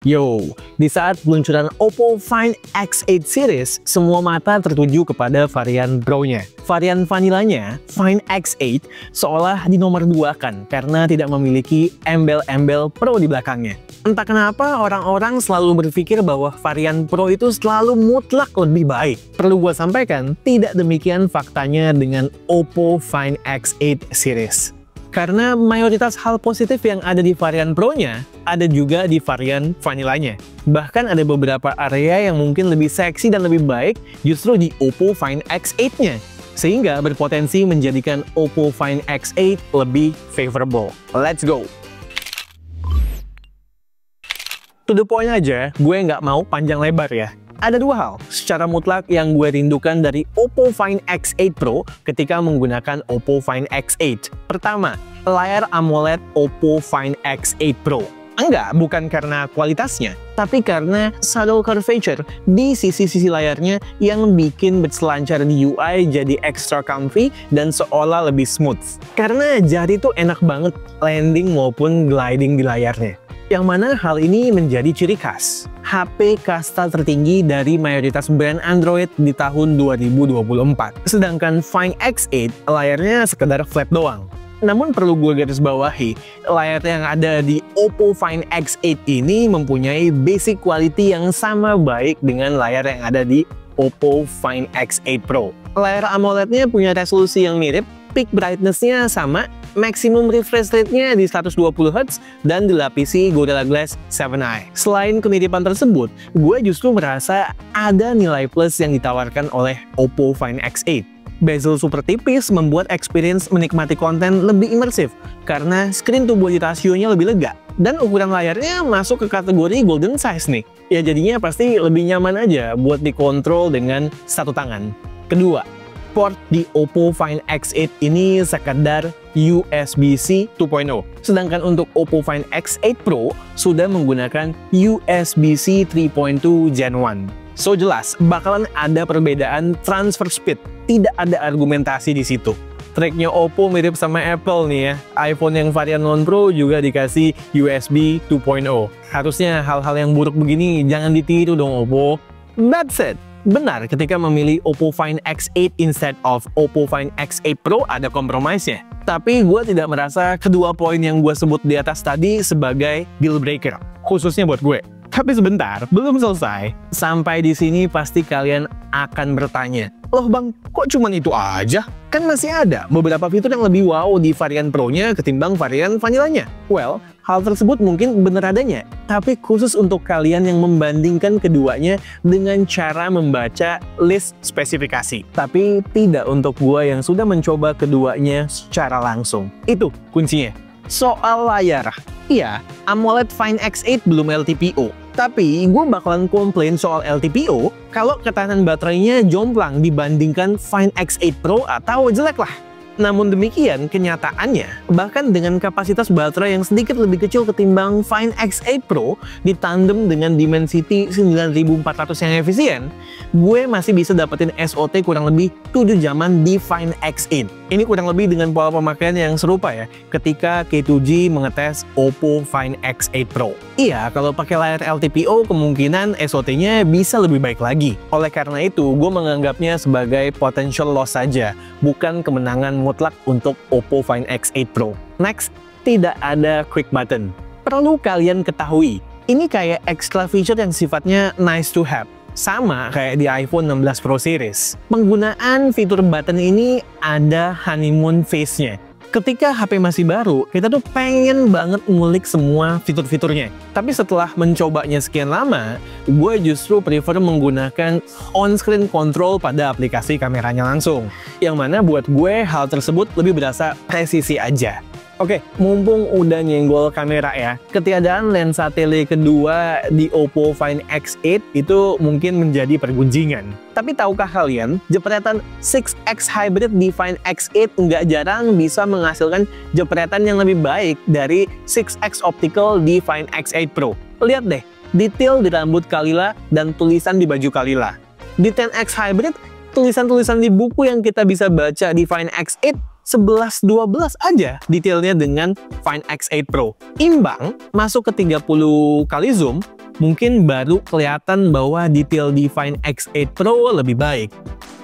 Yo, di saat peluncuran Oppo Find X8 series, semua mata tertuju kepada varian Pro-nya. Varian vanilanya, Find X8, seolah dinomorduakan karena tidak memiliki embel-embel Pro di belakangnya. Entah kenapa orang-orang selalu berpikir bahwa varian Pro itu selalu mutlak lebih baik. Perlu gue sampaikan, tidak demikian faktanya dengan Oppo Find X8 series. Karena mayoritas hal positif yang ada di varian Pro-nya, ada juga di varian vanilanya. Bahkan ada beberapa area yang mungkin lebih seksi dan lebih baik justru di Oppo Find X8-nya. Sehingga berpotensi menjadikan Oppo Find X8 lebih favorable. Let's go! To the point aja, gue nggak mau panjang lebar ya. Ada dua hal secara mutlak yang gue rindukan dari Oppo Find X8 Pro ketika menggunakan Oppo Find X8. Pertama, layar AMOLED Oppo Find X8 Pro. Enggak, bukan karena kualitasnya, tapi karena subtle curvature di sisi-sisi layarnya yang bikin berselancar di UI jadi extra comfy dan seolah lebih smooth. Karena jari tuh enak banget landing maupun gliding di layarnya. Yang mana hal ini menjadi ciri khas HP kasta tertinggi dari mayoritas brand Android di tahun 2024. Sedangkan Find X8 layarnya sekedar flat doang. Namun perlu gue garis bawahi, layar yang ada di Oppo Find X8 ini mempunyai basic quality yang sama baik dengan layar yang ada di Oppo Find X8 Pro. Layar AMOLED-nya punya resolusi yang mirip, peak brightness-nya sama, maksimum refresh rate-nya di 120Hz, dan dilapisi Gorilla Glass 7i. Selain kemiripan tersebut, gue justru merasa ada nilai plus yang ditawarkan oleh Oppo Find X8. Bezel super tipis membuat experience menikmati konten lebih imersif, karena screen to body rasionya lebih lega. Dan ukuran layarnya masuk ke kategori golden size nih. Ya jadinya pasti lebih nyaman aja buat dikontrol dengan satu tangan. Kedua, port di Oppo Find X8 ini sekedar USB-C 2.0. Sedangkan untuk Oppo Find X8 Pro sudah menggunakan USB-C 3.2 Gen 1. So jelas, bakalan ada perbedaan transfer speed. Tidak ada argumentasi di situ. Tracknya Oppo mirip sama Apple nih ya. iPhone yang varian non-Pro juga dikasih USB 2.0. Harusnya hal-hal yang buruk begini jangan ditiru dong Oppo. That said, benar ketika memilih Oppo Find X8 instead of Oppo Find X8 Pro ada kompromisnya. Tapi gue tidak merasa kedua poin yang gue sebut di atas tadi sebagai deal breaker, khususnya buat gue. Tapi sebentar, belum selesai. Sampai di sini pasti kalian akan bertanya, loh bang, kok cuman itu aja? Kan masih ada beberapa fitur yang lebih wow di varian Pro-nya ketimbang varian vanilanya. Well, hal tersebut mungkin bener adanya, tapi khusus untuk kalian yang membandingkan keduanya dengan cara membaca list spesifikasi. Tapi tidak untuk gua yang sudah mencoba keduanya secara langsung. Itu kuncinya. Soal layar, iya, AMOLED Find X8 belum LTPO. Tapi gue bakalan komplain soal LTPO kalau ketahanan baterainya jomplang dibandingkan Find X8 Pro atau jelek lah. Namun demikian, kenyataannya, bahkan dengan kapasitas baterai yang sedikit lebih kecil ketimbang Find X8 Pro, ditandem dengan Dimensity 9400 yang efisien, gue masih bisa dapetin SOT kurang lebih 7 jaman di Find X8. Ini kurang lebih dengan pola pemakaian yang serupa ya, ketika K2G mengetes Oppo Find X8 Pro. Iya, kalau pakai layar LTPO, kemungkinan SOT-nya bisa lebih baik lagi. Oleh karena itu, gue menganggapnya sebagai potential loss saja, bukan kemenangan mutlak untuk Oppo Find X8 Pro. Next, tidak ada quick button. Perlu kalian ketahui, ini kayak extra feature yang sifatnya nice to have. Sama kayak di iPhone 16 Pro series. Penggunaan fitur button ini ada honeymoon phase-nya. Ketika HP masih baru, kita tuh pengen banget ngulik semua fitur-fiturnya. Tapi setelah mencobanya sekian lama, gue justru prefer menggunakan on-screen control pada aplikasi kameranya langsung. Yang mana buat gue hal tersebut lebih berasa presisi aja. Oke, mumpung udah nyenggol kamera ya, ketiadaan lensa tele kedua di Oppo Find X8 itu mungkin menjadi pergunjingan. Tapi tahukah kalian, jepretan 6X Hybrid di Find X8 nggak jarang bisa menghasilkan jepretan yang lebih baik dari 6X Optical di Find X8 Pro. Lihat deh, detail di rambut Kalila dan tulisan di baju Kalila. Di 10X Hybrid, tulisan-tulisan di buku yang kita bisa baca di Find X8 11-12 aja detailnya dengan Find X8 Pro. Imbang, masuk ke 30 kali zoom, mungkin baru kelihatan bahwa detail di Find X8 Pro lebih baik.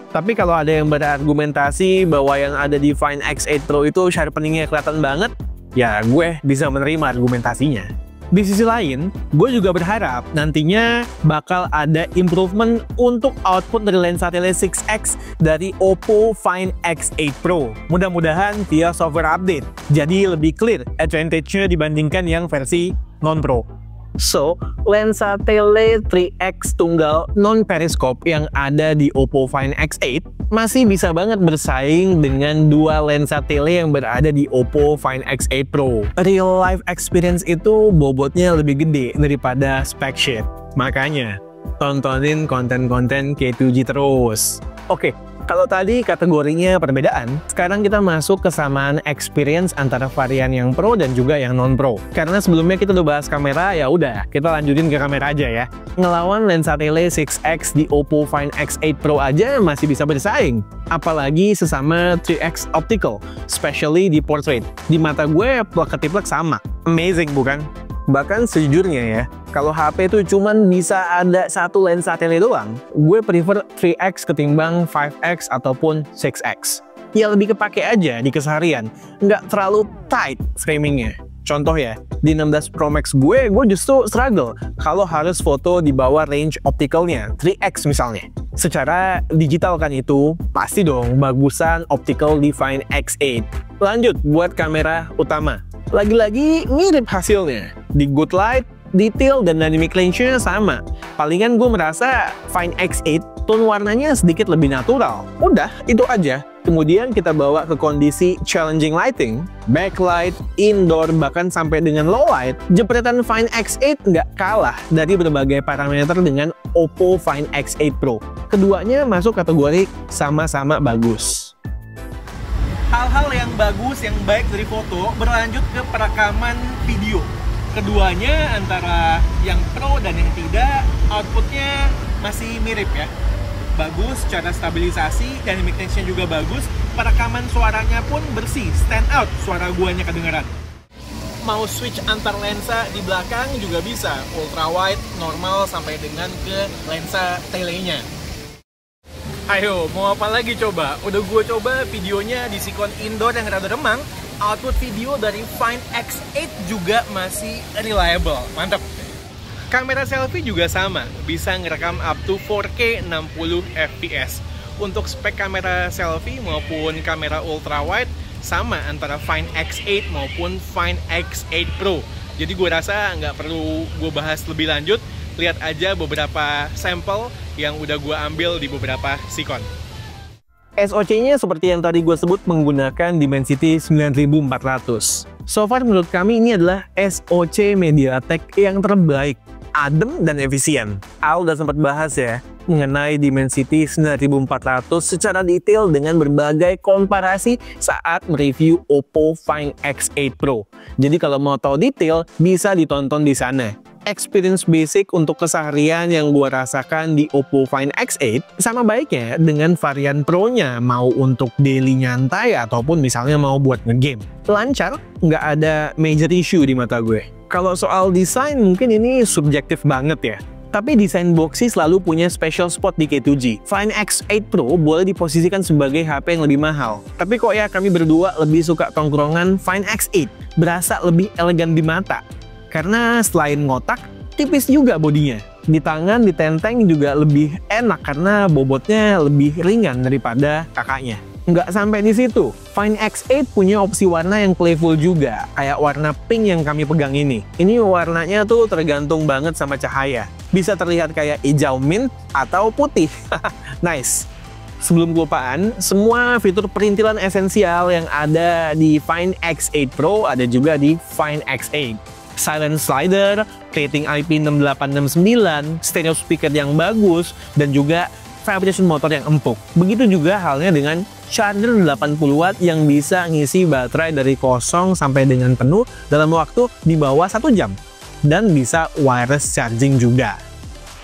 Tapi kalau ada yang berargumentasi bahwa yang ada di Find X8 Pro itu sharpeningnya kelihatan banget, ya gue bisa menerima argumentasinya. Di sisi lain, gue juga berharap nantinya bakal ada improvement untuk output dari lensa tele 6X dari Oppo Find X8 Pro. Mudah-mudahan via software update, jadi lebih clear advantage-nya dibandingkan yang versi non-Pro. So, lensa tele 3X tunggal non-periskop yang ada di Oppo Find X8 masih bisa banget bersaing dengan dua lensa tele yang berada di Oppo Find X8 Pro. Real life experience itu bobotnya lebih gede daripada spec sheet. Makanya, tontonin konten-konten K2G terus. Oke. Kalau tadi kategorinya perbedaan, sekarang kita masuk kesamaan experience antara varian yang Pro dan juga yang non-Pro. Karena sebelumnya kita udah bahas kamera, ya udah kita lanjutin ke kamera aja ya. Ngelawan lensa tele 6X di Oppo Find X8 Pro aja masih bisa bersaing. Apalagi sesama 3X optical, especially di portrait. Di mata gue plug ketiplek sama. Amazing bukan? Bahkan sejujurnya ya, kalau HP itu cuman bisa ada satu lensa tele doang, gue prefer 3X ketimbang 5X ataupun 6X. Ya lebih kepake aja di keseharian, nggak terlalu tight framingnya. Contoh ya, di 16 Pro Max gue justru struggle kalau harus foto di bawah range opticalnya, 3X misalnya. Secara digital kan itu, pasti dong bagusan optical di Find X8. Lanjut buat kamera utama. Lagi-lagi mirip hasilnya. Di good light, detail dan dynamic range-nya sama. Palingan gue merasa Find X8 tone warnanya sedikit lebih natural. Udah, itu aja. Kemudian kita bawa ke kondisi challenging lighting, backlight, indoor, bahkan sampai dengan low light, jepretan Find X8 nggak kalah dari berbagai parameter dengan Oppo Find X8 Pro. Keduanya masuk kategori sama-sama bagus. Hal-hal yang bagus, yang baik dari foto berlanjut ke perekaman video. Keduanya antara yang Pro dan yang tidak, outputnya masih mirip ya. Bagus secara stabilisasi, dynamic range-nya juga bagus, perekaman suaranya pun bersih, stand out, suara guanya kedengaran. Mau switch antar lensa di belakang juga bisa, ultra wide, normal, sampai dengan ke lensa telenya. Ayo, mau apa lagi coba? Udah gue coba videonya di sikon indoor yang rada remang, output video dari Find X8 juga masih reliable, mantap. Kamera selfie juga sama, bisa ngerekam up to 4K 60 fps. Untuk spek kamera selfie maupun kamera ultra wide sama antara Find X8 maupun Find X8 Pro. Jadi gue rasa nggak perlu gue bahas lebih lanjut, lihat aja beberapa sampel yang udah gue ambil di beberapa sikon. SoC-nya seperti yang tadi gue sebut menggunakan Dimensity 9400. So far menurut kami ini adalah SoC MediaTek yang terbaik, adem dan efisien. Al udah sempat bahas ya mengenai Dimensity 9400 secara detail dengan berbagai komparasi saat mereview Oppo Find X8 Pro. Jadi kalau mau tahu detail bisa ditonton di sana. Experience basic untuk keseharian yang gue rasakan di Oppo Find X8 sama baiknya dengan varian Pro-nya, mau untuk daily nyantai ataupun misalnya mau buat ngegame. Lancar, nggak ada major issue di mata gue. Kalau soal desain mungkin ini subjektif banget ya. Tapi desain boxy selalu punya special spot di K2G. Find X8 Pro boleh diposisikan sebagai HP yang lebih mahal. Tapi kok ya kami berdua lebih suka tongkrongan Find X8. Berasa lebih elegan di mata. Karena selain ngotak, tipis juga bodinya. Di tangan, di tenteng juga lebih enak karena bobotnya lebih ringan daripada kakaknya. Nggak sampai di situ, Find X8 punya opsi warna yang playful juga, kayak warna pink yang kami pegang ini. Ini warnanya tuh tergantung banget sama cahaya. Bisa terlihat kayak hijau mint atau putih. Nice. Sebelum kelupaan, semua fitur perintilan esensial yang ada di Find X8 Pro ada juga di Find X8. Silent slider, rating IP6869, stereo speaker yang bagus, dan juga vibration motor yang empuk. Begitu juga halnya dengan charger 80 watt yang bisa ngisi baterai dari kosong sampai dengan penuh dalam waktu di bawah 1 jam. Dan bisa wireless charging juga.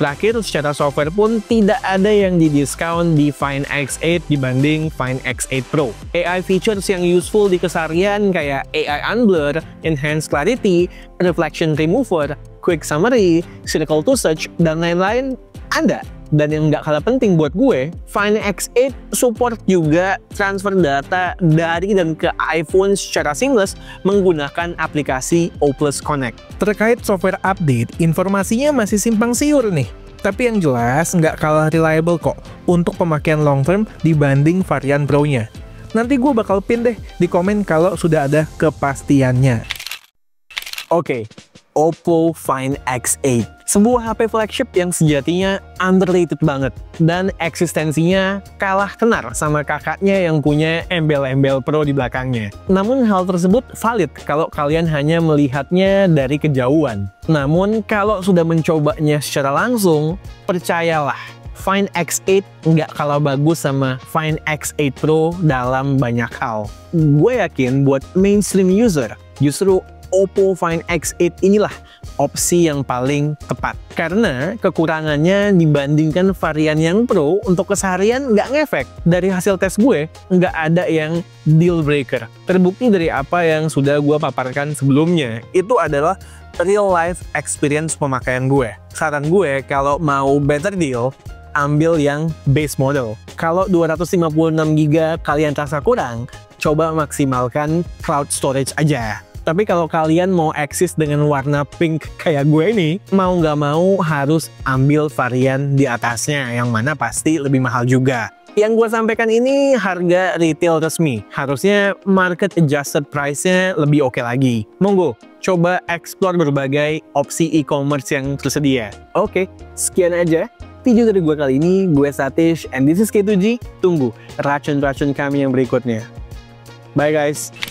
Terakhir, secara software pun tidak ada yang didiskon di Find X8 dibanding Find X8 Pro. AI features yang useful di keseharian kayak AI Unblur, Enhanced Clarity, Reflection Remover, Quick Summary, Circle to Search, dan lain-lain ada. Dan yang nggak kalah penting buat gue, Find X8 support juga transfer data dari dan ke iPhone secara seamless menggunakan aplikasi O+ Connect. Terkait software update, informasinya masih simpang siur nih. Tapi yang jelas nggak kalah reliable kok untuk pemakaian long term dibanding varian Pro-nya. Nanti gue bakal pin deh di komen kalau sudah ada kepastiannya. Oke, Oppo Find X8. Sebuah HP flagship yang sejatinya underrated banget dan eksistensinya kalah tenar sama kakaknya yang punya embel-embel Pro di belakangnya. Namun hal tersebut valid kalau kalian hanya melihatnya dari kejauhan. Namun kalau sudah mencobanya secara langsung, percayalah, Find X8 nggak kalah bagus sama Find X8 Pro dalam banyak hal. Gue yakin buat mainstream user, justru Oppo Find X8 inilah opsi yang paling tepat. Karena kekurangannya dibandingkan varian yang Pro untuk keseharian nggak ngefek. Dari hasil tes gue, nggak ada yang deal breaker. Terbukti dari apa yang sudah gue paparkan sebelumnya, itu adalah real life experience pemakaian gue. Saran gue, kalau mau better deal, ambil yang base model. Kalau 256GB kalian rasa kurang, coba maksimalkan cloud storage aja. Tapi kalau kalian mau eksis dengan warna pink kayak gue ini, mau nggak mau harus ambil varian di atasnya, yang mana pasti lebih mahal juga. Yang gue sampaikan ini harga retail resmi. Harusnya market adjusted price-nya lebih oke lagi. Monggo, coba explore berbagai opsi e-commerce yang tersedia. Oke, sekian aja video dari gue kali ini. Gue Satish, and this is K2G. Tunggu racun-racun kami yang berikutnya. Bye guys!